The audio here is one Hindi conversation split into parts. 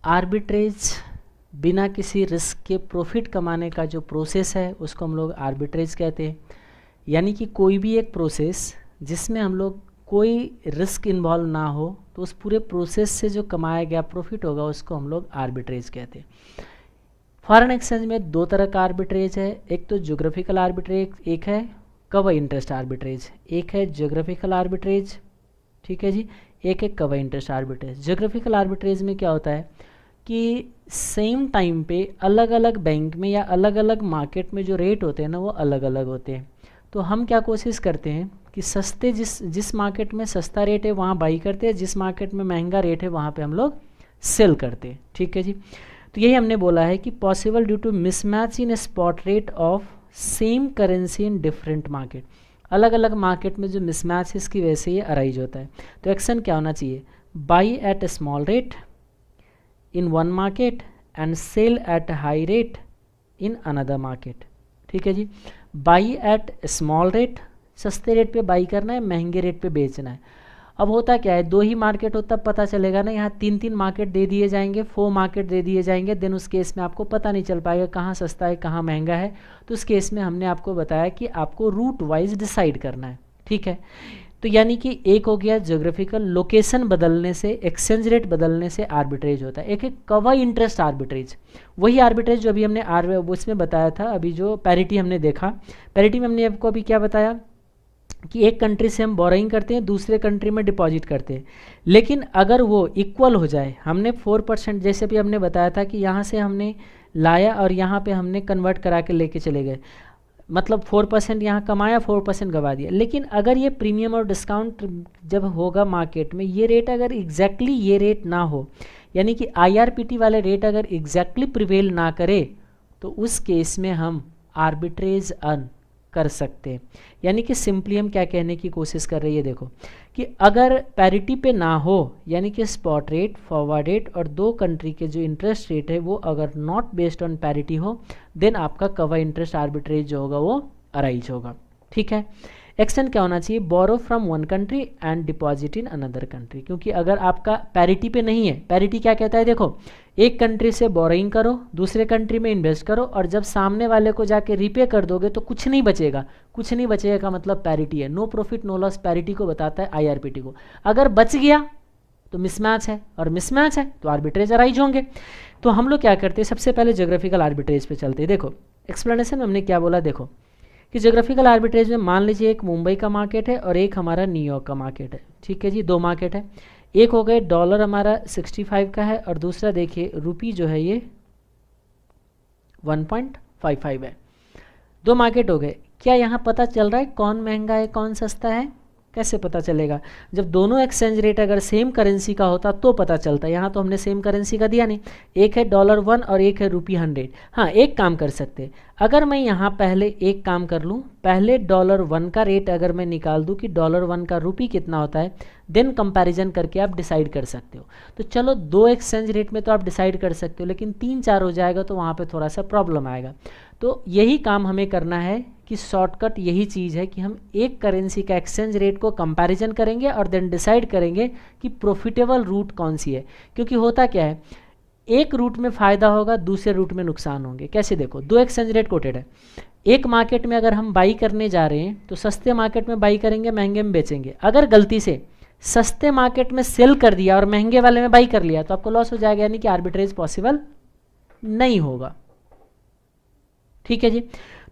आर्बिट्रेज बिना किसी रिस्क के प्रॉफिट कमाने का जो प्रोसेस है उसको हम लोग आर्बिट्रेज कहते हैं। यानी कि कोई भी एक प्रोसेस जिसमें हम लोग कोई रिस्क इन्वॉल्व ना हो तो उस पूरे प्रोसेस से जो कमाया गया प्रॉफिट होगा उसको हम लोग आर्बिट्रेज कहते हैं। फॉरेन एक्सचेंज में दो तरह का आर्बिट्रेज है, एक तो ज्योग्राफिकल आर्बिट्रेज, एक है कवर इंटरेस्ट आर्बिट्रेज। एक है ज्योग्राफिकल आर्बिट्रेज, ठीक है जी, एक है cover interest arbitrage. Geographical arbitrage में क्या होता है कि सेम टाइम पे अलग अलग बैंक में या अलग अलग मार्केट में जो रेट होते हैं ना वो अलग अलग होते हैं। तो हम क्या कोशिश करते हैं कि सस्ते जिस मार्केट में सस्ता रेट है वहाँ बाई करते हैं, जिस मार्केट में महंगा रेट है वहाँ पे हम लोग सेल करते हैं, ठीक है जी। तो यही हमने बोला है कि possible due to mismatch in spot rate of same currency in different market. अलग अलग मार्केट में जो मिसमैच है इसकी वजह से ये अराइज होता है। तो एक्शन क्या होना चाहिए, buy at a small rate in one market and sell at high rate in another market, ठीक है जी। बाई एट स्मॉल रेट, सस्ते रेट पे बाई करना है, महंगे रेट पे बेचना है। अब होता क्या है, दो ही मार्केट हो तब पता चलेगा ना, यहाँ तीन तीन मार्केट दे दिए जाएंगे, 4 मार्केट दे दिए जाएंगे, देन उस केस में आपको पता नहीं चल पाएगा कहाँ सस्ता है कहाँ महंगा है। तो उस केस में हमने आपको बताया कि आपको रूट वाइज डिसाइड करना है, ठीक है। तो यानी कि एक हो गया ज्योग्राफिकल, लोकेशन बदलने से, एक्सचेंज रेट बदलने से आर्बिट्रेज होता है। एक है कवर इंटरेस्ट आर्बिट्रेज, वही आर्बिट्रेज जो अभी हमने उसमें बताया था। अभी जो पैरिटी हमने देखा, पैरिटी में हमने आपको अभी क्या बताया कि एक कंट्री से हम बोरोइंग करते हैं, दूसरे कंट्री में डिपॉजिट करते हैं, लेकिन अगर वो इक्वल हो जाए, हमने 4% जैसे भी हमने बताया था कि यहाँ से हमने लाया और यहाँ पे हमने कन्वर्ट करा के लेके चले गए, मतलब 4% यहाँ कमाया, 4% गवा दिया। लेकिन अगर ये प्रीमियम और डिस्काउंट जब होगा मार्केट में, ये रेट अगर एग्जैक्टली ये रेट ना हो, यानी कि IRPT वाले रेट अगर एग्जैक्टली प्रिवेल ना करे, तो उस केस में हम आर्बिट्रेज अर्न कर सकते हैं। यानी कि सिंपली हम क्या कहने की कोशिश कर रही है, देखो कि अगर पैरिटी पे ना हो, यानी कि स्पॉट रेट, फॉरवर्ड रेट और दो कंट्री के जो इंटरेस्ट रेट है वो अगर नॉट बेस्ड ऑन पैरिटी हो, देन आपका कवर इंटरेस्ट आर्बिट्रेज जो होगा वो अराइज होगा, ठीक है। एक्शन क्या होना चाहिए, borrow from one country and deposit in another country. क्योंकि अगर आपका पैरिटी पे नहीं है, पैरिटी क्या कहता है, देखो एक कंट्री से बोरोइंग करो, दूसरे कंट्री में इन्वेस्ट करो, और जब सामने वाले को जाके रीपे कर दोगे तो कुछ नहीं बचेगा। कुछ नहीं बचेगा का मतलब पैरिटी है, no profit no loss, parity को बताता है IRPT को। अगर बच गया तो मिसमैच है, और मिसमैच है तो आर्बिट्रेज अराइज होंगे। तो हम लोग क्या करते हैं, सबसे पहले ज्योग्राफिकल आर्बिट्रेज पे चलते हैं। देखो एक्सप्लेनेशन में हमने क्या बोला, देखो कि ज्योग्राफिकल आर्बिट्रेज में मान लीजिए एक मुंबई का मार्केट है और एक हमारा न्यूयॉर्क का मार्केट है, ठीक है जी, दो मार्केट है। एक हो गए डॉलर हमारा 65 का है, और दूसरा देखिए रुपी जो है ये 1.55 है। दो मार्केट हो गए। क्या यहाँ पता चल रहा है कौन महंगा है कौन सस्ता है? कैसे पता चलेगा? जब दोनों एक्सचेंज रेट अगर सेम करेंसी का होता तो पता चलता। यहाँ तो हमने सेम करेंसी का दिया नहीं, एक है $1 और एक है ₹100। हाँ, एक काम कर सकते, अगर मैं यहाँ पहले एक काम कर लूँ, पहले $1 का रेट अगर मैं निकाल दूँ कि $1 का रुपी कितना होता है, देन कंपैरिजन करके आप डिसाइड कर सकते हो। तो चलो दो एक्सचेंज रेट में तो आप डिसाइड कर सकते हो, लेकिन 3-4 हो जाएगा तो वहाँ पे थोड़ा सा प्रॉब्लम आएगा। तो यही काम हमें करना है कि शॉर्टकट यही चीज़ है कि हम एक करेंसी का एक्सचेंज रेट को कंपैरिजन करेंगे और देन डिसाइड करेंगे कि प्रॉफिटेबल रूट कौन सी है। क्योंकि होता क्या है, एक रूट में फ़ायदा होगा, दूसरे रूट में नुकसान होंगे। कैसे? देखो, दो एक्सचेंज रेट कोटेड है, एक मार्केट में अगर हम बाई करने जा रहे हैं तो सस्ते मार्केट में बाई करेंगे, महंगे में बेचेंगे। अगर गलती से सस्ते मार्केट में सेल कर दिया और महंगे वाले में बाई कर लिया तो आपको लॉस हो जाएगा, यानी कि आर्बिट्रेज पॉसिबल नहीं होगा। ठीक है जी।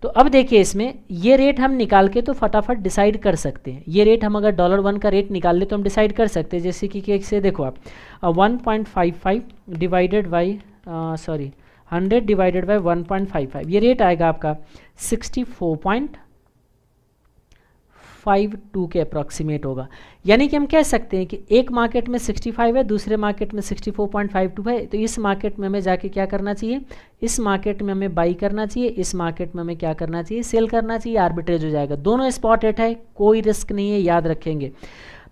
तो अब देखिए, इसमें ये रेट हम निकाल के तो फटाफट डिसाइड कर सकते हैं। ये रेट हम अगर $1 का रेट निकाल ले तो हम डिसाइड कर सकते हैं। जैसे कि कैसे, देखो आप 1.55 डिवाइडेड बाई 100 डिवाइडेड बाई 1.55, ये रेट आएगा आपका 64.52 के अप्रॉक्सीमेट होगा। यानी कि हम कह सकते हैं कि एक मार्केट में 65 है, दूसरे मार्केट में 64.52 है। तो इस मार्केट में हमें जाके क्या करना चाहिए, इस मार्केट में हमें बाई करना चाहिए, इस मार्केट में हमें क्या करना चाहिए, सेल करना चाहिए। आर्बिट्रेज हो जाएगा। दोनों स्पॉट रेट है, कोई रिस्क नहीं है, याद रखेंगे।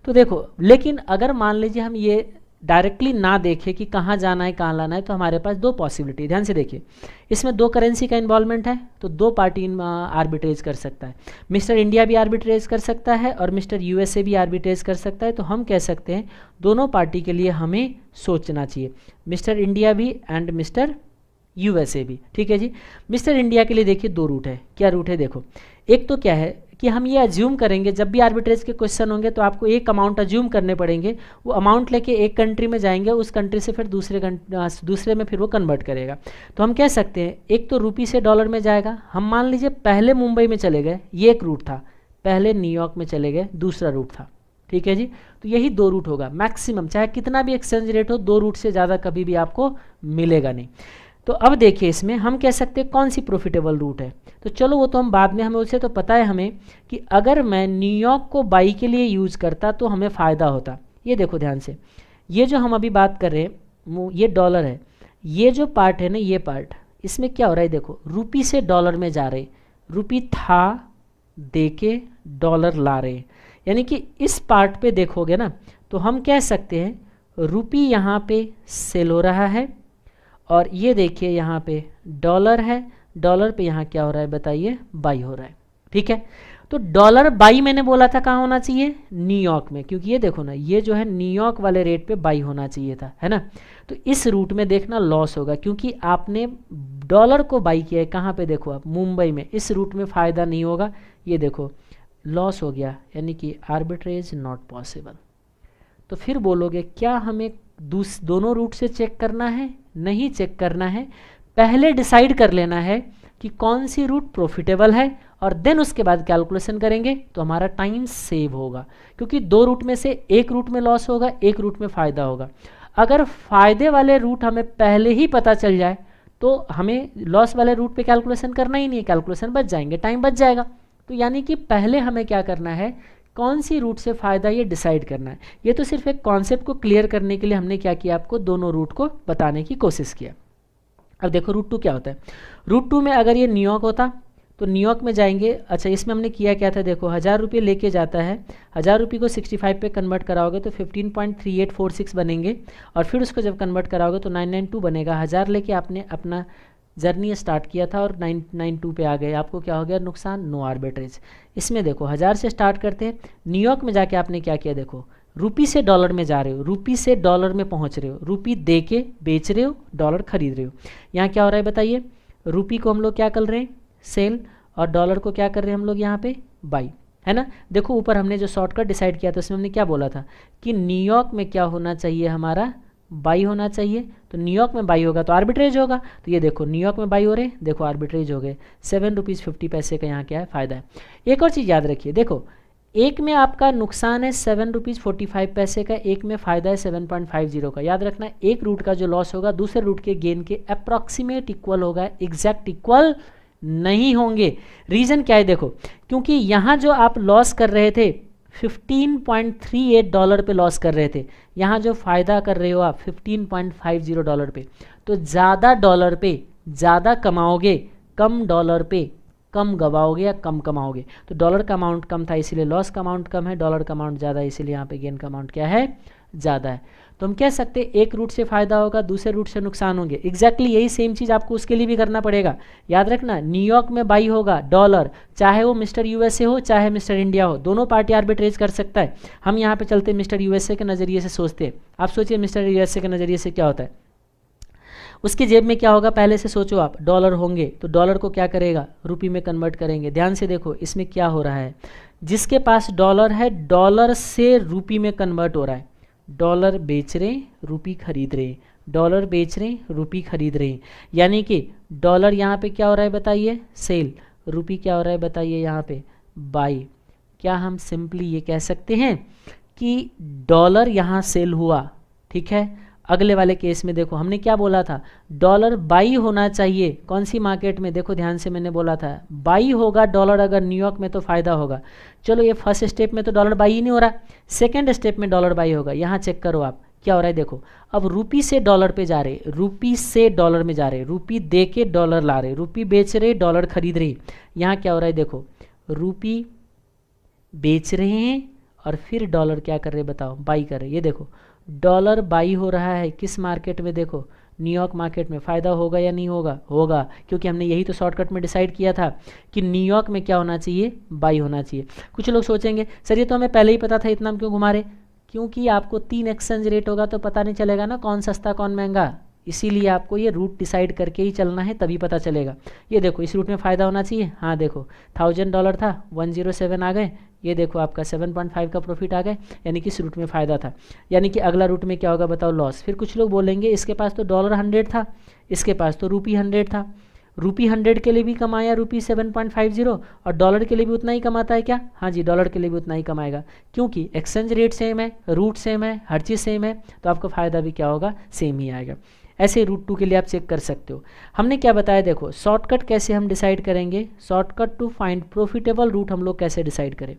तो देखो, लेकिन अगर मान लीजिए हम ये डायरेक्टली ना देखे कि कहाँ जाना है कहाँ लाना है, तो हमारे पास दो पॉसिबिलिटी, ध्यान से देखिए, इसमें दो करेंसी का इन्वॉल्वमेंट है, तो दो पार्टी आर्बिट्रेज कर सकता है। मिस्टर इंडिया भी आर्बिट्रेज कर सकता है और मिस्टर यूएसए भी आर्बिट्रेज कर सकता है। तो हम कह सकते हैं दोनों पार्टी के लिए हमें सोचना चाहिए, मिस्टर इंडिया भी एंड मिस्टर यूएसए भी। ठीक है जी। मिस्टर इंडिया के लिए देखिए दो रूट है। क्या रूट है देखो, एक तो क्या है कि हम ये अज्यूम करेंगे, जब भी आर्बिट्रेज के क्वेश्चन होंगे तो आपको एक अमाउंट अज्यूम करने पड़ेंगे, वो अमाउंट लेके एक कंट्री में जाएंगे, उस कंट्री से फिर दूसरे में फिर वो कन्वर्ट करेगा। तो हम कह सकते हैं एक तो रुपी से डॉलर में जाएगा, हम मान लीजिए पहले मुंबई में चले गए, ये एक रूट था, पहले न्यूयॉर्क में चले गए, दूसरा रूट था। ठीक है जी। तो यही दो रूट होगा मैक्सिमम, चाहे कितना भी एक्सचेंज रेट हो, दो रूट से ज़्यादा कभी भी आपको मिलेगा नहीं। तो अब देखिए इसमें हम कह सकते हैं कौन सी प्रॉफिटेबल रूट है, तो चलो वो तो हम बाद में, हमें उससे तो पता है हमें कि अगर मैं न्यूयॉर्क को बाई के लिए यूज़ करता तो हमें फ़ायदा होता। ये देखो ध्यान से, ये जो हम अभी बात कर रहे हैं ये डॉलर है, ये जो पार्ट है ना, ये पार्ट, इसमें क्या हो रहा है देखो, रुपी से डॉलर में जा रहे, रुपी था दे के डॉलर ला रहे, यानी कि इस पार्ट पे देखोगे ना तो हम कह सकते हैं रुपी यहाँ पे सेल हो रहा है, और ये देखिए यहाँ पे डॉलर है, डॉलर पे यहाँ क्या हो रहा है बताइए, बाई हो रहा है। ठीक है। तो डॉलर बाई मैंने बोला था कहाँ होना चाहिए, न्यूयॉर्क में, क्योंकि ये देखो ना, ये जो है न्यूयॉर्क वाले रेट पे बाई होना चाहिए था, है ना। तो इस रूट में देखना लॉस होगा, क्योंकि आपने डॉलर को बाई किया है, कहाँ पे देखो आप, मुंबई में, इस रूट में फ़ायदा नहीं होगा, ये देखो लॉस हो गया, यानी कि आर्बिट्रेज नॉट पॉसिबल। तो फिर बोलोगे क्या हमें दोनों रूट से चेक करना है, नहीं चेक करना है, पहले डिसाइड कर लेना है कि कौन सी रूट प्रॉफिटेबल है, और देन उसके बाद कैलकुलेशन करेंगे तो हमारा टाइम सेव होगा, क्योंकि दो रूट में से एक रूट में लॉस होगा, एक रूट में फ़ायदा होगा। अगर फ़ायदे वाले रूट हमें पहले ही पता चल जाए तो हमें लॉस वाले रूट पे कैलकुलेशन करना ही नहीं है, कैलकुलेशन बच जाएंगे, टाइम बच जाएगा। तो यानी कि पहले हमें क्या करना है, कौन सी रूट से फ़ायदा ये डिसाइड करना है। ये तो सिर्फ एक कॉन्सेप्ट को क्लियर करने के लिए हमने क्या किया, आपको दोनों रूट को बताने की कोशिश किया। अब देखो रूट 2 क्या होता है। रूट 2 में अगर ये न्यूयॉर्क होता तो न्यूयॉर्क में जाएंगे, अच्छा इसमें हमने किया क्या था देखो, 1000 रुपये लेके जाता है, 1000 रुपये को 65 पे कन्वर्ट कराओगे तो 15.3846 बनेंगे, और फिर उसको जब कन्वर्ट कराओगे तो 992 बनेगा। 1000 लेके आपने अपना जर्नी स्टार्ट किया था और 992 पे आ गए, आपको क्या हो गया नुकसान, नो आर्बिट्रेज। इसमें देखो 1000 से स्टार्ट करते हैं, न्यूयॉर्क में जाके आपने क्या किया देखो, रुपी से डॉलर में जा रहे हो, रुपी से डॉलर में पहुंच रहे हो, रुपी दे के बेच रहे हो, डॉलर खरीद रहे हो। यहाँ क्या हो रहा है बताइए, रुपी को हम लोग क्या कर रहे हैं, सेल, और डॉलर को क्या कर रहे हैं हम लोग यहाँ पे, बाई, है ना। देखो ऊपर हमने जो शॉर्टकट डिसाइड किया था उसमें हमने क्या बोला था कि न्यूयॉर्क में क्या होना चाहिए, हमारा बाई होना चाहिए। तो न्यूयॉर्क में बाई होगा तो आर्बिट्रेज होगा, तो ये देखो न्यूयॉर्क में बाई हो रहे, देखो आर्बिट्रेज हो गए, 7 रुपीज़ 50 पैसे का यहाँ क्या है, फ़ायदा है। एक और चीज़ याद रखिए, देखो एक में आपका नुकसान है 7 रुपीज़ 45 पैसे का, एक में फ़ायदा है 7.50 का। याद रखना एक रूट का जो लॉस होगा दूसरे रूट के गेन के अप्रॉक्सीमेट इक्वल होगा, एग्जैक्ट इक्वल नहीं होंगे। रीज़न क्या है देखो, क्योंकि यहाँ जो आप लॉस कर रहे थे 15.38 डॉलर पे लॉस कर रहे थे, यहाँ जो फ़ायदा कर रहे हो आप 15.50 डॉलर पे, तो ज़्यादा डॉलर पे ज़्यादा कमाओगे, कम डॉलर पे कम गवाओगे या कम कमाओगे। तो डॉलर का अमाउंट कम था इसीलिए लॉस का अमाउंट कम है, डॉलर का अमाउंट ज़्यादा है इसीलिए यहाँ पे गेन का अमाउंट क्या है, ज़्यादा है। तो हम कह सकते हैं एक रूट से फ़ायदा होगा, दूसरे रूट से नुकसान होंगे। एग्जैक्टली यही सेम चीज़ आपको उसके लिए भी करना पड़ेगा। याद रखना न्यूयॉर्क में बाई होगा डॉलर, चाहे वो मिस्टर यूएसए हो चाहे मिस्टर इंडिया हो, दोनों पार्टी आर्बिट्रेज कर सकता है। हम यहाँ पे चलते मिस्टर यूएसए के नज़रिए से सोचते हैं। आप सोचिए मिस्टर यूएसए के नज़रिए से क्या होता है, उसकी जेब में क्या होगा, पहले से सोचो आप, डॉलर होंगे तो डॉलर को क्या करेगा, रुपी में कन्वर्ट करेंगे। ध्यान से देखो इसमें क्या हो रहा है, जिसके पास डॉलर है डॉलर से रुपी में कन्वर्ट हो रहा है, डॉलर बेच रहे रुपी खरीद रहे, डॉलर बेच रहे रुपी खरीद रहे, यानी कि डॉलर यहाँ पे क्या हो रहा है बताइए, सेल, रुपी क्या हो रहा है बताइए यहाँ पे, बाई। क्या हम सिंपली ये कह सकते हैं कि डॉलर यहाँ सेल हुआ, ठीक है। अगले वाले केस में देखो हमने क्या बोला था, डॉलर बाई होना चाहिए, कौन सी मार्केट में, देखो ध्यान से मैंने बोला था बाई होगा डॉलर अगर न्यूयॉर्क में तो फ़ायदा होगा। चलो ये फर्स्ट स्टेप में तो डॉलर बाई ही नहीं हो रहा, सेकंड स्टेप में डॉलर बाई होगा। यहाँ चेक करो आप क्या हो रहा है, देखो अब रुपी से डॉलर पे जा रहे, रुपी से डॉलर में जा रहे, रुपी दे के डॉलर ला रहे, रुपी बेच रहे डॉलर खरीद रहे। यहाँ क्या हो रहा है देखो, रुपी बेच रहे हैं और फिर डॉलर क्या कर रहे बताओ, बाई कर रहे। ये देखो डॉलर बाई हो रहा है किस मार्केट में, देखो न्यूयॉर्क मार्केट में, फ़ायदा होगा या नहीं होगा, होगा, क्योंकि हमने यही तो शॉर्टकट में डिसाइड किया था कि न्यूयॉर्क में क्या होना चाहिए, बाई होना चाहिए। कुछ लोग सोचेंगे सर ये तो हमें पहले ही पता था, इतना हम क्यों घुमा रहे, क्योंकि आपको 3 एक्सचेंज रेट होगा तो पता नहीं चलेगा ना कौन सस्ता कौन महंगा, इसीलिए आपको ये रूट डिसाइड करके ही चलना है, तभी पता चलेगा। ये देखो इस रूट में फ़ायदा होना चाहिए, हाँ देखो $1000 था 107 आ गए, ये देखो आपका 7.5 का प्रॉफिट आ गए, यानी कि इस रूट में फ़ायदा था। यानी कि अगला रूट में क्या होगा बताओ, लॉस। फिर कुछ लोग बोलेंगे इसके पास तो $100 था, इसके पास तो ₹100 था, ₹100 के लिए भी कमाया ₹7.50, और डॉलर के लिए भी उतना ही कमाता है क्या, हाँ जी डॉलर के लिए भी उतना ही कमाएगा, क्योंकि एक्सचेंज रेट सेम है, रूट सेम है, हर चीज़ सेम है, तो आपको फ़ायदा भी क्या होगा, सेम ही आएगा। ऐसे रूट 2 के लिए आप चेक कर सकते हो। हमने क्या बताया, देखो शॉर्टकट कैसे हम डिसाइड करेंगे, shortcut to find profitable route हम लोग कैसे डिसाइड करें,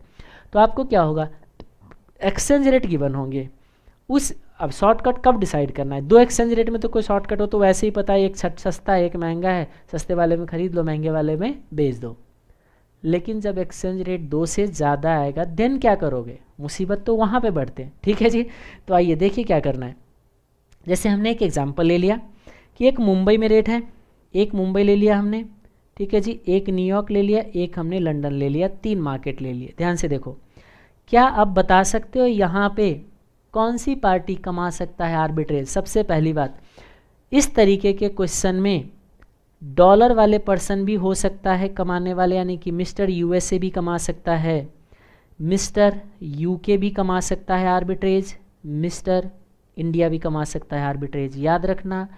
तो आपको क्या होगा, एक्सचेंज रेट गिवन होंगे उस, अब शॉर्टकट कब डिसाइड करना है, 2 एक्सचेंज रेट में तो कोई शॉर्टकट हो तो वैसे ही पता है, एक सस्ता है एक महंगा है, सस्ते वाले में खरीद लो महंगे वाले में बेच दो। लेकिन जब एक्सचेंज रेट 2 से ज़्यादा आएगा देन क्या करोगे, मुसीबत तो वहाँ पे बढ़ते हैं। ठीक है जी, तो आइए देखिए क्या करना है। जैसे हमने एक एग्जांपल ले लिया कि एक मुंबई में रेट है, एक मुंबई ले लिया हमने, ठीक है जी, एक न्यूयॉर्क ले लिया, एक हमने लंदन ले लिया, 3 मार्केट ले लिए। ध्यान से देखो, क्या आप बता सकते हो यहाँ पे कौन सी पार्टी कमा सकता है आर्बिट्रेज। सबसे पहली बात, इस तरीके के क्वेश्चन में डॉलर वाले पर्सन भी हो सकता है कमाने वाले, यानी कि मिस्टर यूएसए भी कमा सकता है, मिस्टर यूके भी कमा सकता है आर्बिट्रेज, मिस्टर इंडिया भी कमा सकता है आर्बिट्रेज। याद रखना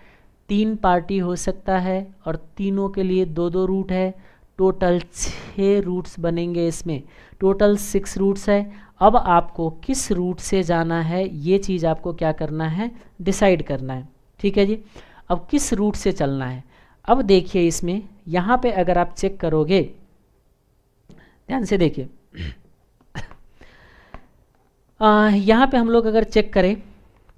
3 पार्टी हो सकता है और तीनों के लिए 2-2 रूट है, टोटल 6 रूट्स बनेंगे इसमें, टोटल 6 रूट्स है। अब आपको किस रूट से जाना है ये चीज़ आपको क्या करना है, डिसाइड करना है। ठीक है जी, अब किस रूट से चलना है। अब देखिए इसमें यहाँ पे अगर आप चेक करोगे, ध्यान से देखिए यहाँ पे हम लोग अगर चेक करें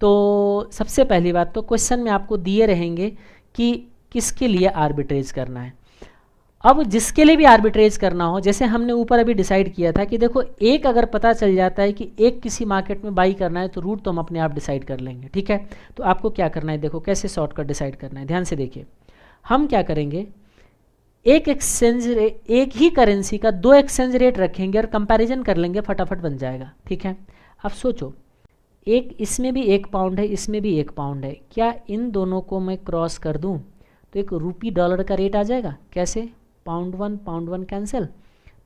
तो सबसे पहली बात तो क्वेश्चन में आपको दिए रहेंगे कि किसके लिए आर्बिट्रेज करना है। अब जिसके लिए भी आर्बिट्रेज करना हो, जैसे हमने ऊपर अभी डिसाइड किया था कि देखो एक अगर पता चल जाता है कि एक किसी मार्केट में बाई करना है तो रूट तो हम अपने आप डिसाइड कर लेंगे। ठीक है, तो आपको क्या करना है, देखो कैसे शॉर्टकट डिसाइड करना है। ध्यान से देखिए, हम क्या करेंगे, एक एक्सचेंज रेट, एक ही करेंसी का 2 एक्सचेंज रेट रखेंगे और कंपैरिजन कर लेंगे, फटाफट बन जाएगा। ठीक है, अब सोचो एक इसमें भी 1 पाउंड है, इसमें भी 1 पाउंड है, क्या इन दोनों को मैं क्रॉस कर दूं तो एक रूपी डॉलर का रेट आ जाएगा। कैसे, पाउंड 1 कैंसिल,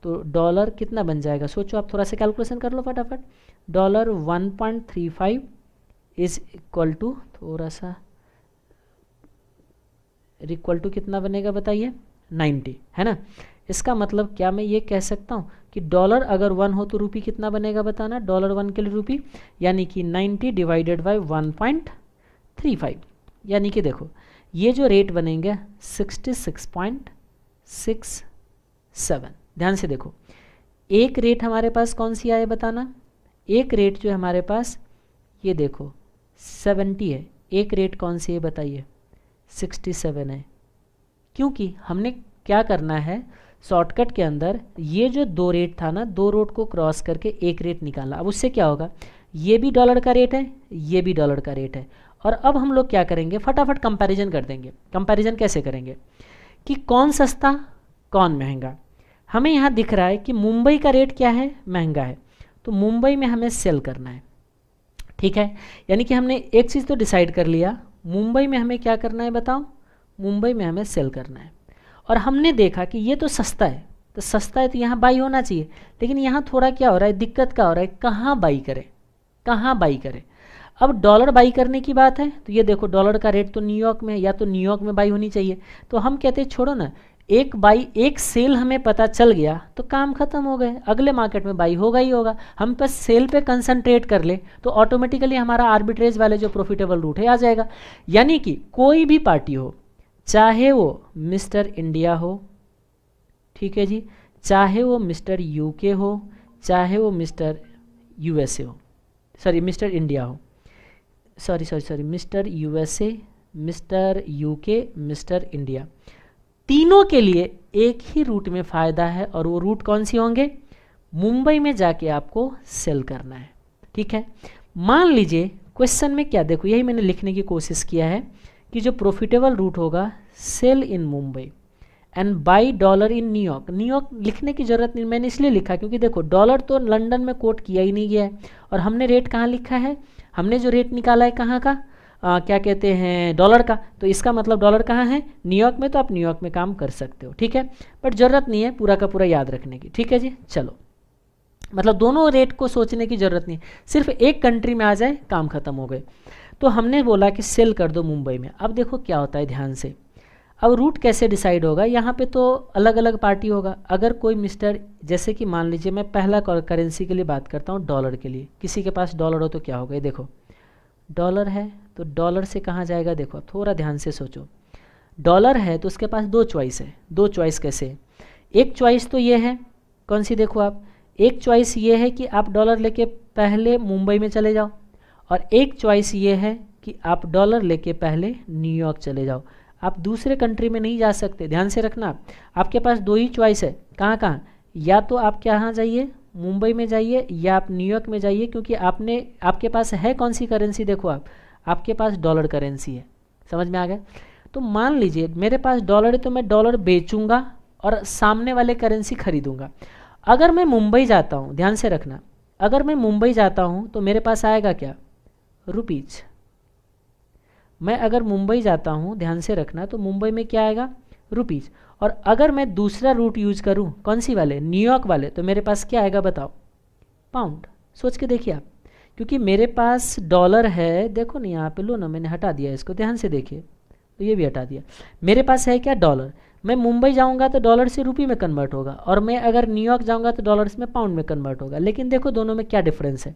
तो डॉलर कितना बन जाएगा, सोचो आप, थोड़ा सा कैलकुलेशन कर लो फटाफट। डॉलर 1.35 इज इक्वल टू, थोड़ा सा इक्वल टू कितना बनेगा बताइए, 90, है ना। इसका मतलब क्या मैं ये कह सकता हूँ कि डॉलर अगर 1 हो तो रूपी कितना बनेगा बताना, डॉलर 1 के लिए रूपी, यानी कि 90 डिवाइडेड बाई 1.35, यानी कि देखो ये जो रेट बनेंगे 66.67। ध्यान से देखो, एक रेट हमारे पास कौन सी आए बताना, एक रेट जो है हमारे पास ये देखो 70 है, एक रेट कौन सी है बताइए, 67 है। क्योंकि हमने क्या करना है, शॉर्टकट के अंदर ये जो 2 रेट था ना, 2 रोड को क्रॉस करके एक रेट निकाला। अब उससे क्या होगा, ये भी डॉलर का रेट है, ये भी डॉलर का रेट है, और अब हम लोग क्या करेंगे, फटाफट कंपैरिजन कर देंगे। कंपैरिजन कैसे करेंगे कि कौन सस्ता कौन महंगा। हमें यहाँ दिख रहा है कि मुंबई का रेट क्या है, महंगा है, तो मुंबई में हमें सेल करना है। ठीक है, यानी कि हमने एक चीज़ तो डिसाइड कर लिया, मुंबई में हमें क्या करना है बताओ, मुंबई में हमें सेल करना है। और हमने देखा कि ये तो सस्ता है, तो सस्ता है तो यहाँ बाई होना चाहिए, लेकिन यहाँ थोड़ा क्या हो रहा है, दिक्कत क्या हो रहा है, कहाँ बाई करें, कहाँ बाई करें। अब डॉलर बाई करने की बात है तो ये देखो डॉलर का रेट तो न्यूयॉर्क में है, या तो न्यूयॉर्क में बाई होनी चाहिए, तो हम कहते हैं छोड़ो ना, एक बाई एक सेल हमें पता चल गया तो काम खत्म हो गए, अगले मार्केट में बाई होगा ही होगा। हम बस सेल पे कंसंट्रेट कर ले तो ऑटोमेटिकली हमारा आर्बिट्रेज वाले जो प्रॉफिटेबल रूट है आ जाएगा। यानी कि कोई भी पार्टी हो, चाहे वो मिस्टर इंडिया हो, ठीक है जी, चाहे वो मिस्टर यूके हो, चाहे वो मिस्टर यूएसए हो, सॉरी मिस्टर इंडिया हो, sorry mister USA, mister UK, mister India, तीनों के लिए एक ही रूट में फ़ायदा है, और वो रूट कौन सी होंगे, मुंबई में जाके आपको सेल करना है। ठीक है, मान लीजिए क्वेश्चन में क्या, देखो यही मैंने लिखने की कोशिश किया है कि जो प्रॉफिटेबल रूट होगा sell in Mumbai and buy dollar in New York. New York लिखने की ज़रूरत नहीं, मैंने इसलिए लिखा क्योंकि देखो डॉलर तो लंदन में कोट किया ही नहीं गया है, और हमने रेट कहाँ लिखा है, हमने जो रेट निकाला है कहाँ का, क्या कहते हैं, डॉलर का। तो इसका मतलब डॉलर कहाँ है, न्यूयॉर्क में, तो आप न्यूयॉर्क में काम कर सकते हो, ठीक है। बट ज़रूरत नहीं है पूरा का पूरा याद रखने की, ठीक है जी। चलो, मतलब दोनों रेट को सोचने की ज़रूरत नहीं है, सिर्फ एक कंट्री में आ जाए काम ख़त्म हो गए। तो हमने बोला कि सेल कर दो मुंबई में। अब देखो क्या होता है ध्यान से, अब रूट कैसे डिसाइड होगा, यहाँ पे तो अलग अलग पार्टी होगा। अगर कोई मिस्टर, जैसे कि मान लीजिए मैं पहला करेंसी के लिए बात करता हूँ, डॉलर के लिए, किसी के पास डॉलर हो तो क्या होगा, ये देखो डॉलर है तो डॉलर से कहाँ जाएगा, देखो थोड़ा ध्यान से सोचो। डॉलर है तो उसके पास दो चॉइस है, दो चॉइस कैसे, एक चॉइस तो ये है, कौन सी देखो आप, एक चॉइस ये है कि आप डॉलर लेके पहले मुंबई में चले जाओ, और एक चॉइस ये है कि आप डॉलर लेके पहले न्यूयॉर्क चले जाओ। आप दूसरे कंट्री में नहीं जा सकते, ध्यान से रखना। आपके पास दो ही चॉइस है, कहाँ कहाँ, या तो आप कहाँ जाइए, मुंबई में जाइए, या आप न्यूयॉर्क में जाइए, क्योंकि आपके पास है कौन सी करेंसी, देखो आपके पास डॉलर करेंसी है, समझ में आ गया। तो मान लीजिए मेरे पास डॉलर है तो मैं डॉलर बेचूंगा और सामने वाले करेंसी खरीदूंगा। अगर मैं मुंबई जाता हूँ, ध्यान से रखना, अगर मैं मुंबई जाता हूँ तो मेरे पास आएगा क्या, रुपीज। मैं अगर मुंबई जाता हूँ, ध्यान से रखना, तो मुंबई में क्या आएगा, रुपीज़। और अगर मैं दूसरा रूट यूज करूँ, कौन सी वाले, न्यूयॉर्क वाले, तो मेरे पास क्या आएगा बताओ, पाउंड। सोच के देखिए आप, क्योंकि मेरे पास डॉलर है, देखो ना यहाँ पे, लो ना मैंने हटा दिया इसको, ध्यान से देखिए, तो ये भी हटा दिया। मेरे पास है क्या, डॉलर। मैं मुंबई जाऊँगा तो डॉलर से रुपये में कन्वर्ट होगा, और मैं अगर न्यूयॉर्क जाऊँगा तो डॉलर में पाउंड में कन्वर्ट होगा। लेकिन देखो दोनों में क्या डिफरेंस है,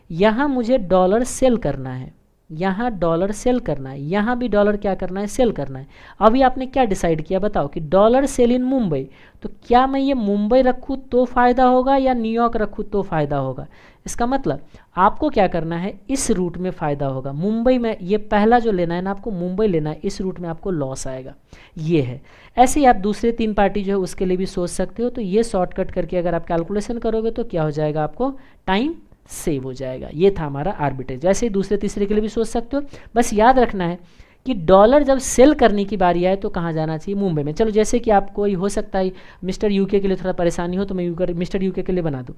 यहाँ मुझे डॉलर सेल करना है, यहाँ डॉलर सेल करना है, यहाँ भी डॉलर क्या करना है, सेल करना है। अभी आपने क्या डिसाइड किया बताओ, कि डॉलर सेल इन मुंबई, तो क्या मैं ये मुंबई रखूँ तो फ़ायदा होगा या न्यूयॉर्क रखूँ तो फ़ायदा होगा। इसका मतलब आपको क्या करना है, इस रूट में फ़ायदा होगा, मुंबई में, ये पहला जो लेना है ना आपको, मुंबई लेना है, इस रूट में आपको लॉस आएगा, ये है। ऐसे ही आप दूसरे तीन पार्टी जो है उसके लिए भी सोच सकते हो। तो ये शॉर्टकट करके अगर आप कैलकुलेशन करोगे तो क्या हो जाएगा, आपको टाइम सेव हो जाएगा। ये था हमारा आर्बिट्रेज। वैसे ही दूसरे तीसरे के लिए भी सोच सकते हो, बस याद रखना है कि डॉलर जब सेल करने की बारी आए तो कहाँ जाना चाहिए, मुंबई में। चलो जैसे कि आपको हो सकता है मिस्टर यूके के लिए थोड़ा परेशानी हो, तो मैं मिस्टर यूके के लिए बना दूँ।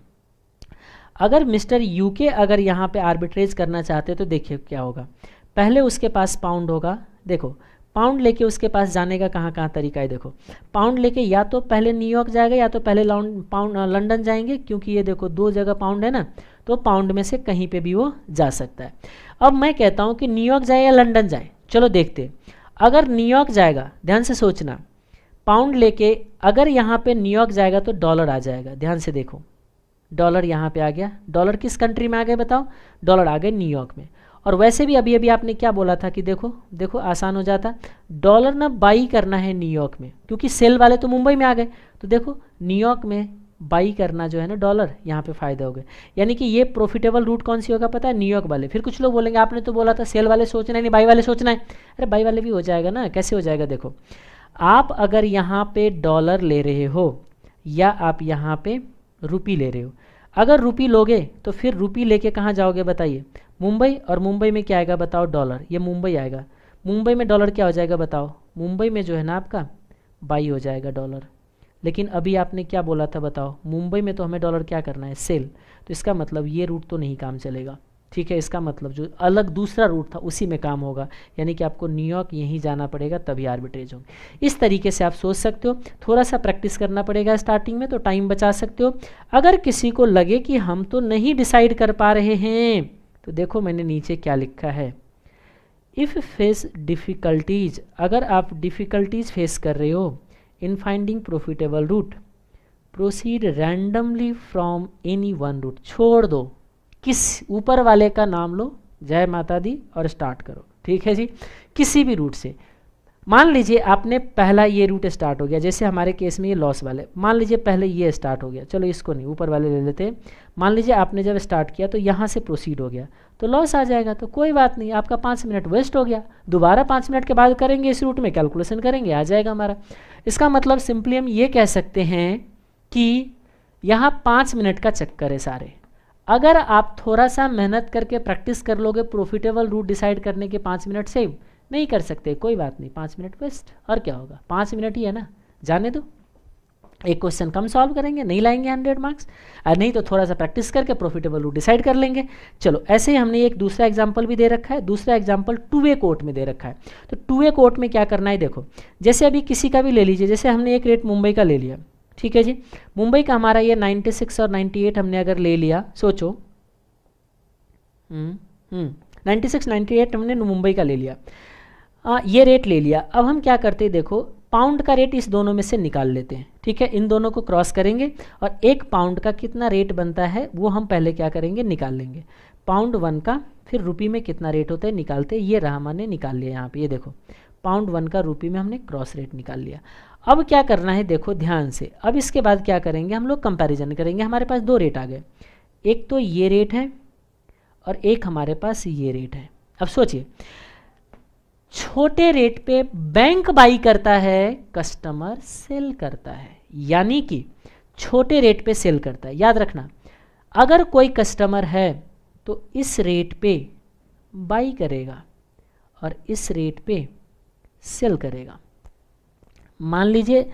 अगर मिस्टर यूके अगर यहाँ पे आर्बिट्रेज करना चाहते हो तो देखिए क्या होगा, पहले उसके पास पाउंड होगा, देखो पाउंड लेके उसके पास जाने का कहाँ कहाँ तरीका है, देखो पाउंड लेके या तो पहले न्यूयॉर्क जाएगा या तो पहले लंदन जाएंगे, क्योंकि ये देखो दो जगह पाउंड है ना, तो पाउंड में से कहीं पे भी वो जा सकता है। अब मैं कहता हूँ कि न्यूयॉर्क जाए या लंदन जाए, चलो देखते। अगर न्यूयॉर्क जाएगा, ध्यान से सोचना, पाउंड लेके अगर यहाँ पे न्यूयॉर्क जाएगा तो डॉलर आ जाएगा, ध्यान से देखो, डॉलर यहाँ पे आ गया। डॉलर किस कंट्री में आ गए बताओ, डॉलर आ गए न्यूयॉर्क में। और वैसे भी अभी अभी आपने क्या बोला था कि देखो देखो आसान हो जाता, डॉलर ना बाई करना है न्यूयॉर्क में, क्योंकि सेल वाले तो मुंबई में आ गए, तो देखो न्यूयॉर्क में बाई करना जो है ना डॉलर, यहाँ पे फ़ायदा हो गया। यानी कि ये प्रॉफिटेबल रूट कौन सी होगा पता है, न्यूयॉर्क वाले। फिर कुछ लोग बोलेंगे आपने तो बोला था सेल वाले सोचना है, नहीं बाई वाले सोचना है। अरे बाई वाले भी हो जाएगा ना, कैसे हो जाएगा, देखो आप अगर यहाँ पे डॉलर ले रहे हो या आप यहाँ पे रुपी ले रहे हो, अगर रुपी लोगे तो फिर रुपी लेके कहाँ जाओगे बताइए, मुंबई। और मुंबई में क्या आएगा बताओ, डॉलर, ये मुंबई आएगा। मुंबई में डॉलर क्या हो जाएगा बताओ, मुंबई में जो है ना आपका बाई हो जाएगा डॉलर। लेकिन अभी आपने क्या बोला था बताओ, मुंबई में तो हमें डॉलर क्या करना है, सेल। तो इसका मतलब ये रूट तो नहीं काम चलेगा, ठीक है। इसका मतलब जो अलग दूसरा रूट था उसी में काम होगा, यानी कि आपको न्यूयॉर्क यहीं जाना पड़ेगा तभी आर्बिट्रेज होंगे। इस तरीके से आप सोच सकते हो, थोड़ा सा प्रैक्टिस करना पड़ेगा स्टार्टिंग में, तो टाइम बचा सकते हो। अगर किसी को लगे कि हम तो नहीं डिसाइड कर पा रहे हैं, तो देखो मैंने नीचे क्या लिखा है, इफ़ फेस डिफ़िकल्टीज, अगर आप डिफ़िकल्टीज फेस कर रहे हो in finding profitable route, proceed randomly from any one route, छोड़ दो, किस ऊपर वाले का नाम लो, जय माता दी, और स्टार्ट करो, ठीक है जी, किसी भी रूट से। मान लीजिए आपने पहला ये रूट स्टार्ट हो गया, जैसे हमारे केस में ये लॉस वाले, मान लीजिए पहले ये स्टार्ट हो गया, चलो इसको नहीं ऊपर वाले ले लेते हैं। मान लीजिए आपने जब स्टार्ट किया तो यहाँ से प्रोसीड हो गया तो लॉस आ जाएगा, तो कोई बात नहीं, आपका 5 मिनट वेस्ट हो गया, दोबारा 5 मिनट के बाद करेंगे इस रूट में, कैलकुलेशन करेंगे, आ जाएगा हमारा। इसका मतलब सिंपली हम ये कह सकते हैं कि यहाँ 5 मिनट का चक्कर है सारे। अगर आप थोड़ा सा मेहनत करके प्रैक्टिस कर लोगे प्रॉफिटेबल रूट डिसाइड करने के 5 मिनट से, नहीं कर सकते कोई बात नहीं, 5 मिनट वेस्ट, और क्या होगा, 5 मिनट ही है ना, जाने दो, एक क्वेश्चन कम सॉल्व करेंगे, नहीं लाएंगे 100 मार्क्स, और नहीं तो थोड़ा सा प्रैक्टिस करके प्रॉफिटेबल रूट डिसाइड कर लेंगे। चलो ऐसे ही हमने एक दूसरा एग्जांपल भी दे रखा है, दूसरा एग्जांपल टू वे कोर्ट में दे रखा है। तो टू वे कोर्ट में क्या करना है, देखो जैसे अभी किसी का भी ले लीजिए, जैसे हमने एक रेट मुंबई का ले लिया, ठीक है जी, मुंबई का हमारा ये 96 और 98 हमने अगर ले लिया, सोचो 96 98 हमने मुंबई का ले लिया, ये रेट ले लिया। अब हम क्या करते हैं, देखो पाउंड का रेट इस दोनों में से निकाल लेते हैं, ठीक है, इन दोनों को क्रॉस करेंगे और एक पाउंड का कितना रेट बनता है वो हम पहले क्या करेंगे, निकाल लेंगे, पाउंड 1 का, फिर रुपये में कितना रेट होता है निकालते हैं, ये रहा हमने निकाल लिया यहाँ पे, ये देखो पाउंड 1 का रुपये में हमने क्रॉस रेट निकाल लिया। अब क्या करना है, देखो ध्यान से, अब इसके बाद क्या करेंगे, हम लोग कंपैरिजन करेंगे। हमारे पास 2 रेट आ गए, एक तो ये रेट है और एक हमारे पास ये रेट है। अब सोचिए, छोटे रेट पे बैंक बाई करता है, कस्टमर सेल करता है, यानी कि छोटे रेट पे सेल करता है। याद रखना, अगर कोई कस्टमर है तो इस रेट पे बाई करेगा और इस रेट पे सेल करेगा। मान लीजिए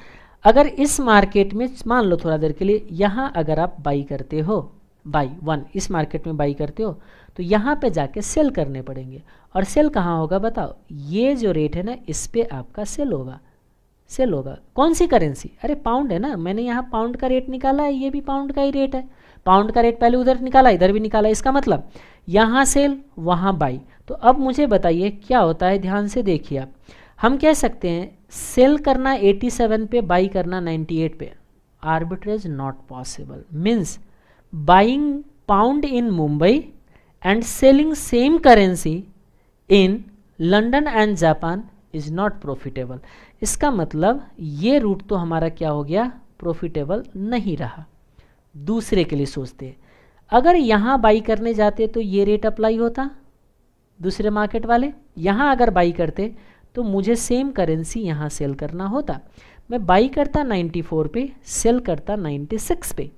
अगर इस मार्केट में, मान लो थोड़ा देर के लिए, यहाँ अगर आप बाई करते हो, बाई 1 इस मार्केट में बाई करते हो, तो यहाँ पे जाके सेल करने पड़ेंगे। और सेल कहाँ होगा बताओ, ये जो रेट है ना इस पे आपका सेल होगा, सेल होगा। कौन सी करेंसी, अरे पाउंड है ना, मैंने यहाँ पाउंड का रेट निकाला है, ये भी पाउंड का ही रेट है, पाउंड का रेट पहले उधर निकाला इधर भी निकाला, इसका मतलब यहाँ सेल वहाँ बाई। तो अब मुझे बताइए क्या होता है, ध्यान से देखिए आप, हम कह सकते हैं सेल करना 87 पे, बाई करना 98 पे, arbitrage not possible, means buying pound in Mumbai and selling same currency in London and Japan is not profitable। इसका मतलब ये रूट तो हमारा क्या हो गया, प्रॉफिटेबल नहीं रहा। दूसरे के लिए सोचते हैं, अगर यहाँ बाई करने जाते तो ये रेट अप्लाई होता, दूसरे मार्केट वाले यहाँ अगर बाई करते तो मुझे सेम करेंसी यहाँ सेल करना होता, मैं बाई करता 94 पे, सेल करता 96 पे,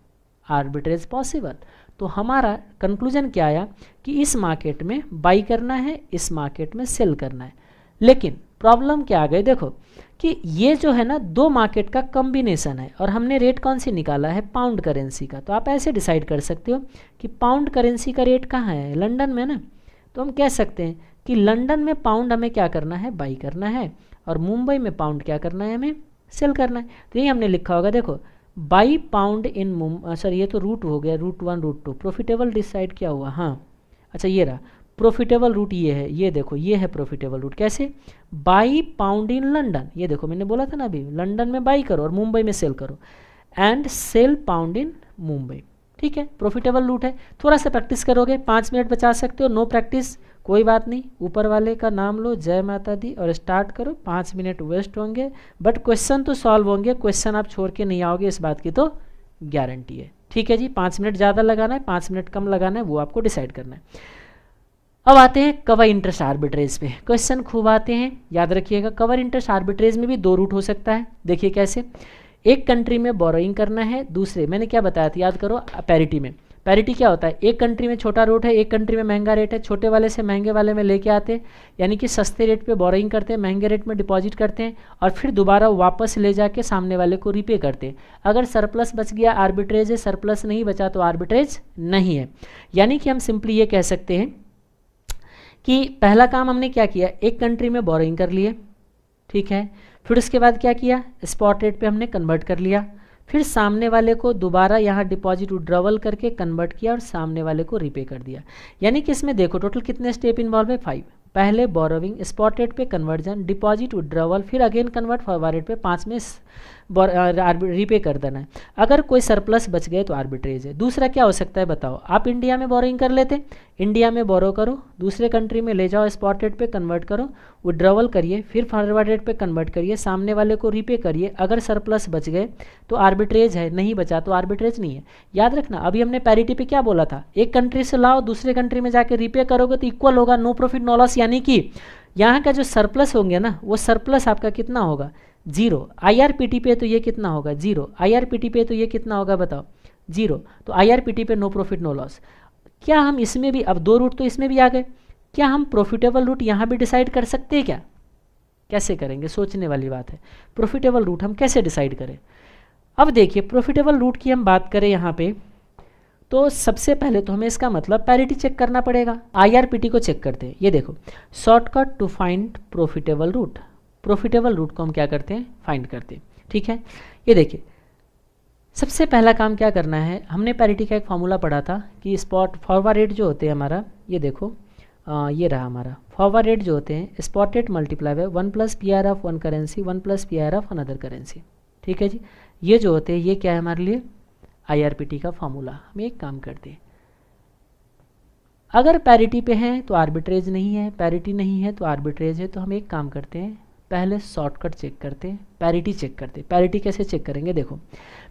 आर्बिट्रेज पॉसिबल। तो हमारा कंक्लूजन क्या आया कि इस मार्केट में बाई करना है, इस मार्केट में सेल करना है। लेकिन प्रॉब्लम क्या आ गई, देखो कि ये जो है ना 2 मार्केट का कॉम्बिनेशन है और हमने रेट कौन सी निकाला है, पाउंड करेंसी का। तो आप ऐसे डिसाइड कर सकते हो कि पाउंड करेंसी का रेट कहाँ है, लंदन में ना, तो हम कह सकते हैं कि लंदन में पाउंड हमें क्या करना है, बाई करना है, और मुंबई में पाउंड क्या करना है, हमें सेल करना है। तो यही हमने लिखा होगा, देखो बाई पाउंड इन सर ये तो रूट हो गया, रूट 1 रूट 2, प्रॉफिटेबल डिसाइड क्या हुआ, हाँ अच्छा ये रहा प्रॉफिटेबल रूट, ये है, ये देखो ये है प्रॉफिटेबल रूट, कैसे, बाई पाउंड इन लंदन, ये देखो मैंने बोला था ना अभी, लंदन में बाई करो और मुंबई में सेल करो, and sell pound in Mumbai, ठीक है, प्रॉफिटेबल रूट है। थोड़ा सा प्रैक्टिस करोगे 5 मिनट बचा सकते हो, नो प्रैक्टिस कोई बात नहीं, ऊपर वाले का नाम लो, जय माता दी, और स्टार्ट करो। 5 मिनट वेस्ट होंगे बट क्वेश्चन तो सॉल्व होंगे, क्वेश्चन आप छोड़ के नहीं आओगे, इस बात की तो गारंटी है, ठीक है जी। 5 मिनट ज़्यादा लगाना है, 5 मिनट कम लगाना है, वो आपको डिसाइड करना है। अब आते हैं कवर इंटरेस्ट आर्बिट्रेज पे, क्वेश्चन खूब आते हैं, याद रखिएगा। कवर इंटरेस्ट आर्बिट्रेज में भी 2 रूट हो सकता है, देखिए कैसे, एक कंट्री में बोरोइंग करना है, दूसरे मैंने क्या बताया था याद करो, पैरिटी में। पैरिटी क्या होता है, एक कंट्री में छोटा रेट है, एक कंट्री में महंगा रेट है, छोटे वाले से महंगे वाले में लेके आते हैं, यानी कि सस्ते रेट पे बोरोइंग करते हैं, महंगे रेट में डिपॉजिट करते हैं और फिर दोबारा वापस ले जाके सामने वाले को रीपे करते हैं। अगर सरप्लस बच गया आर्बिट्रेज है, सरप्लस नहीं बचा तो आर्बिट्रेज नहीं है। यानी कि हम सिंपली ये कह सकते हैं कि पहला काम हमने क्या किया, एक कंट्री में बोरोइंग कर लिए, ठीक है, फिर उसके बाद क्या किया, स्पॉट रेट पे हमने कन्वर्ट कर लिया, फिर सामने वाले को दोबारा यहाँ डिपॉजिट विड्रॉवल करके कन्वर्ट किया और सामने वाले को रीपे कर दिया। यानी कि इसमें देखो टोटल कितने स्टेप इन्वॉल्व है, 5। पहले बोरोविंग, स्पॉट रेट पे कन्वर्जन, डिपॉजिट विड्रॉवल, फिर अगेन कन्वर्ट फॉरवर्ड रेट पे, 5 में रीपे कर देना है। अगर कोई सरप्लस बच गए तो आर्बिट्रेज है। दूसरा क्या हो सकता है बताओ, आप इंडिया में बोरोइंग कर लेते, इंडिया में बोरो करो, दूसरे कंट्री में ले जाओ, स्पॉट रेट पे कन्वर्ट करो, विड्रॉवल करिए, फिर फॉरवर्ड रेट पे कन्वर्ट करिए, सामने वाले को रीपे करिए। अगर सरप्लस बच गए तो आर्बिट्रेज है, नहीं बचा तो आर्बिट्रेज नहीं है। याद रखना, अभी हमने पैरिटी पे क्या बोला था, एक कंट्री से लाओ, दूसरे कंट्री में जाके रीपे करोगे तो इक्वल होगा, नो प्रॉफिट नो लॉस। यानी कि यहाँ का जो सरप्लस होंगे ना, वो सरप्लस आपका कितना होगा, 0। IRPT पे तो ये कितना होगा, 0। IRPT पे तो ये कितना होगा बताओ, 0। तो IRPT पे नो प्रॉफिट नो लॉस। क्या हम इसमें भी, अब 2 रूट तो इसमें भी आ गए, क्या हम प्रॉफिटेबल रूट यहाँ भी डिसाइड कर सकते हैं क्या? कैसे करेंगे, सोचने वाली बात है। प्रॉफिटेबल रूट हम कैसे डिसाइड करें? अब देखिए प्रॉफिटेबल रूट की हम बात करें यहाँ पे, तो सबसे पहले तो हमें इसका मतलब पैरिटी चेक करना पड़ेगा। IRPT को चेक करते हैं। ये देखो, shortcut to find profitable route, profitable route को हम क्या करते हैं, फाइंड करते हैं। ठीक है, ये देखिए सबसे पहला काम क्या करना है, हमने पैरिटी का एक फॉर्मूला पढ़ा था कि स्पॉट फॉरवर्ड रेट जो होते हैं हमारा, ये देखो ये रहा हमारा फॉरवर्ड रेट जो होते हैं, spot rate multiply by 1 + PR of one currency 1 + PR of another currency. ठीक है जी, ये जो होते हैं ये क्या है हमारे लिए, IRPT का फॉर्मूला। हम एक काम करते हैं, अगर पैरिटी पे हैं तो आर्बिट्रेज नहीं है, पैरिटी नहीं है तो आर्बिट्रेज है, तो हम एक काम करते हैं, पहले शॉर्टकट चेक करते हैं, पैरिटी चेक करते हैं। पैरिटी कैसे चेक करेंगे, देखो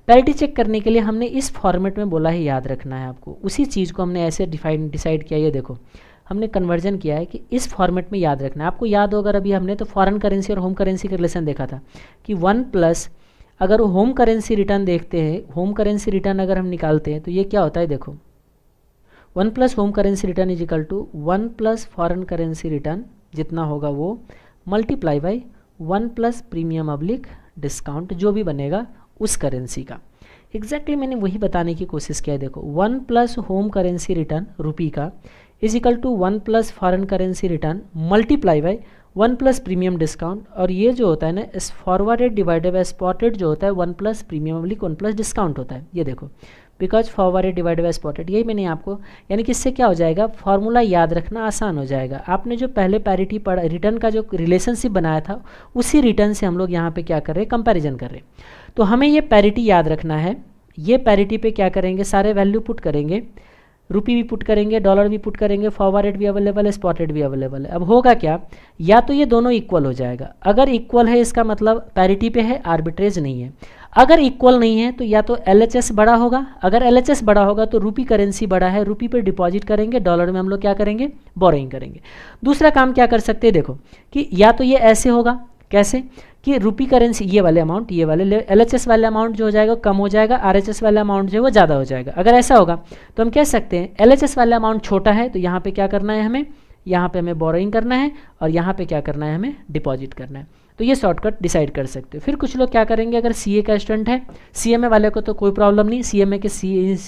पैरिटी चेक करने के लिए हमने इस फॉर्मेट में बोला है, याद रखना है आपको, उसी चीज़ को हमने ऐसे डिसाइड किया। ये देखो हमने कन्वर्जन किया है कि इस फॉर्मेट में याद रखना है। आपको याद होगा अभी हमने तो फॉरेन करेंसी और होम करेंसी का रिलेशन देखा था कि 1+, अगर होम करेंसी रिटर्न देखते हैं, होम करेंसी रिटर्न अगर हम निकालते हैं तो ये क्या होता है, देखो 1+ home currency return is equal to 1+ foreign currency return, जितना होगा वो multiply by 1+ premium oblique discount, जो भी बनेगा उस करेंसी का। एग्जैक्टली मैंने वही बताने की कोशिश किया है। देखो 1+ होम करेंसी रिटर्न रुपी का is equal to 1+ foreign currency return multiply by 1+ premium discount, और ये जो होता है ना इस forward rate divided by spot rate जो होता है 1+ प्रीमियम अब्लिक 1+ डिस्काउंट होता है। ये देखो because forward rate divided by spot rate, यही मैंने आपको, यानी कि इससे क्या हो जाएगा, फॉर्मूला याद रखना आसान हो जाएगा। आपने जो पहले पैरिटी पढ़ा, रिटर्न का जो रिलेशनशिप बनाया था, उसी रिटर्न से हम लोग यहाँ पे क्या कर रहे हैं, कंपैरिजन कर रहे हैं। तो हमें ये पैरिटी याद रखना है। ये पैरिटी पे क्या करेंगे, सारे वैल्यू पुट करेंगे, रुपी भी पुट करेंगे, डॉलर भी पुट करेंगे, फॉरवर्ड रेट भी अवेलेबल है, स्पॉट रेट भी अवेलेबल है। अब होगा क्या, या तो ये दोनों इक्वल हो जाएगा, अगर इक्वल है इसका मतलब पैरिटी पे है, आर्बिट्रेज नहीं है। अगर इक्वल नहीं है तो या तो LHS बड़ा होगा, अगर LHS बड़ा होगा तो रुपी करेंसी बड़ा है, रुपी पे डिपॉजिट करेंगे, डॉलर में हम लोग क्या करेंगे, बोरोइंग करेंगे। दूसरा काम क्या कर सकते हैं, देखो कि या तो ये ऐसे होगा, कैसे कि रुपी करेंसी ये वाले अमाउंट, ये वाले LHS वाले अमाउंट जो हो जाएगा कम हो जाएगा, RHS वाला अमाउंट जो है वो ज़्यादा हो जाएगा। अगर ऐसा होगा तो हम कह सकते हैं LHS वाला अमाउंट छोटा है, तो यहाँ पे क्या करना है हमें, यहाँ पे हमें बोरोइंग करना है, और यहाँ पे क्या करना है, हमें डिपॉजिट करना है। तो ये शॉर्टकट डिसाइड कर सकते हो। फिर कुछ लोग क्या करेंगे, अगर CA का स्टूडेंट है, CMA वाले को तो कोई प्रॉब्लम नहीं, CMA के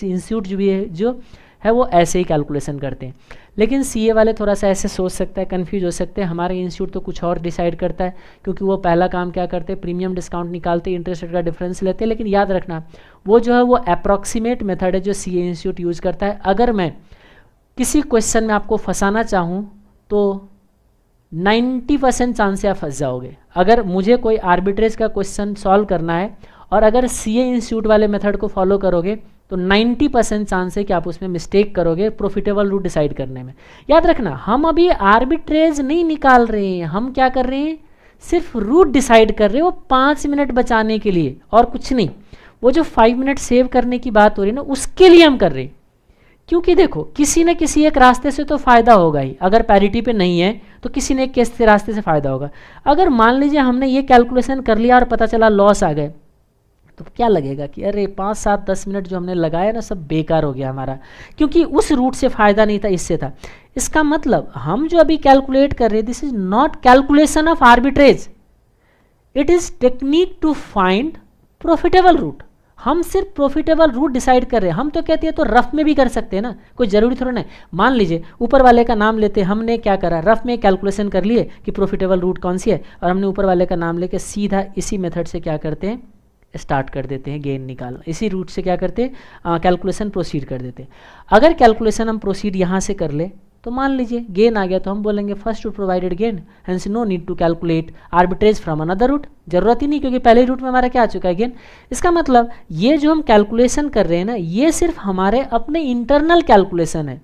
इंस्टीट्यूट जो है वो ऐसे ही कैलकुलेशन करते हैं, लेकिन CA वाले थोड़ा सा ऐसे सोच सकता है, कंफ्यूज हो सकते हैं। हमारे इंस्टीट्यूट तो कुछ और डिसाइड करता है, क्योंकि वो पहला काम क्या करते हैं, प्रीमियम डिस्काउंट निकालते, इंटरेस्ट रेट का डिफरेंस लेते हैं। लेकिन याद रखना वो जो है वो अप्रॉक्सीमेट मेथड है जो CA इंस्टीट्यूट यूज़ करता है। अगर मैं किसी क्वेश्चन में आपको फंसाना चाहूँ तो 90% चांस से आप फंस जाओगे। अगर मुझे कोई आर्बिट्रेज का क्वेश्चन सॉल्व करना है और अगर CA इंस्टीट्यूट वाले मेथड को फॉलो करोगे तो 90% चांस है कि आप उसमें मिस्टेक करोगे प्रॉफिटेबल रूट डिसाइड करने में। याद रखना हम अभी आर्बिट्रेज नहीं निकाल रहे हैं, हम क्या कर रहे हैं, सिर्फ रूट डिसाइड कर रहे हैं, वो 5 मिनट बचाने के लिए और कुछ नहीं। वो जो 5 मिनट सेव करने की बात हो रही है ना, उसके लिए हम कर रहे हैं। क्योंकि देखो किसी न किसी एक रास्ते से तो फ़ायदा होगा ही, अगर पैरिटी पे नहीं है तो किसी न एक रास्ते से फ़ायदा होगा। अगर मान लीजिए हमने ये कैलकुलेशन कर लिया और पता चला लॉस आ गए, तो क्या लगेगा कि अरे 5, 7, 10 मिनट जो हमने लगाया ना सब बेकार हो गया हमारा, क्योंकि उस रूट से फ़ायदा नहीं था, इससे था। इसका मतलब हम जो अभी कैलकुलेट कर रहे हैं, this is not calculation of arbitrage, it is technique to find profitable route. हम सिर्फ प्रॉफिटेबल रूट डिसाइड कर रहे हैं। हम तो कहते हैं तो रफ में भी कर सकते हैं ना, कोई ज़रूरी थोड़ा नहीं। मान लीजिए ऊपर वाले का नाम लेते, हमने क्या करा, रफ में कैलकुलेशन कर लिए कि प्रॉफिटेबल रूट कौन सी है, और हमने ऊपर वाले का नाम लेके सीधा इसी मेथड से क्या करते हैं, स्टार्ट कर देते हैं गेन निकालना। इसी रूट से क्या करते हैं, कैलकुलेशन प्रोसीड कर देते हैं। अगर कैलकुलेशन हम प्रोसीड यहाँ से कर ले तो मान लीजिए गेन आ गया, तो हम बोलेंगे first route provided gain, hence no need to calculate arbitrage from another route. जरूरत ही नहीं, क्योंकि पहले रूट में हमारा क्या आ चुका है, गेन। इसका मतलब ये जो हम कैलकुलेशन कर रहे हैं ना, ये सिर्फ हमारे अपने इंटरनल कैलकुलेशन है।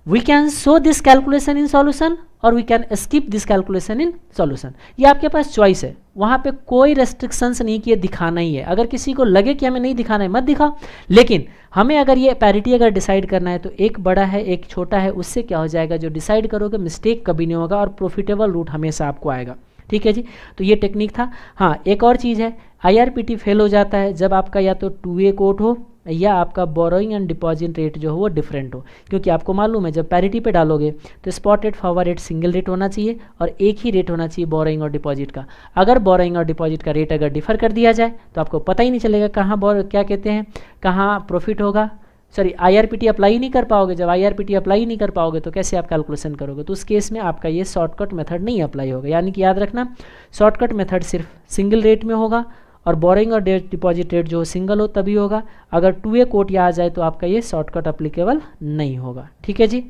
We can show this calculation in solution और we can skip this calculation in solution. ये आपके पास चॉइस है, वहाँ पे कोई रेस्ट्रिक्शंस नहीं कि ये दिखाना ही है। अगर किसी को लगे कि हमें नहीं दिखाना है मत दिखाओ, लेकिन हमें अगर ये पैरिटी अगर डिसाइड करना है तो एक बड़ा है एक छोटा है, उससे क्या हो जाएगा, जो डिसाइड करोगे मिस्टेक कभी नहीं होगा और प्रॉफिटेबल रूट हमेशा आपको आएगा। ठीक है जी, तो ये टेक्निक था। हाँ, एक और चीज़ है, IRPT फेल हो जाता है जब आपका या तो 2A कोट हो या आपका बोरोइंग एंड डिपॉजिट रेट जो हो वो डिफरेंट हो, क्योंकि आपको मालूम है जब पैरिटी पे डालोगे तो spot rate forward rate single rate होना चाहिए और एक ही रेट होना चाहिए बोरोइंग और डिपॉजिट का। अगर बोरोइंग और डिपॉजिट का रेट अगर डिफर कर दिया जाए तो आपको पता ही नहीं चलेगा कहाँ क्या कहते हैं कहाँ प्रॉफिट होगा, सॉरी आईआरपीटी अप्लाई ही नहीं कर पाओगे। जब आईआरपीटी अप्लाई ही नहीं कर पाओगे तो कैसे आप कैलकुलेशन करोगे, तो उस केस में आपका ये शॉर्टकट मेथड नहीं अप्लाई होगा। यानी कि याद रखना शॉर्टकट मेथड सिर्फ सिंगल रेट में होगा और बोरिंग और डिपॉजिट रेट जो सिंगल हो तभी होगा। अगर 2A कोट आ जाए तो आपका ये शॉर्टकट अप्लीकेबल नहीं होगा। ठीक है जी।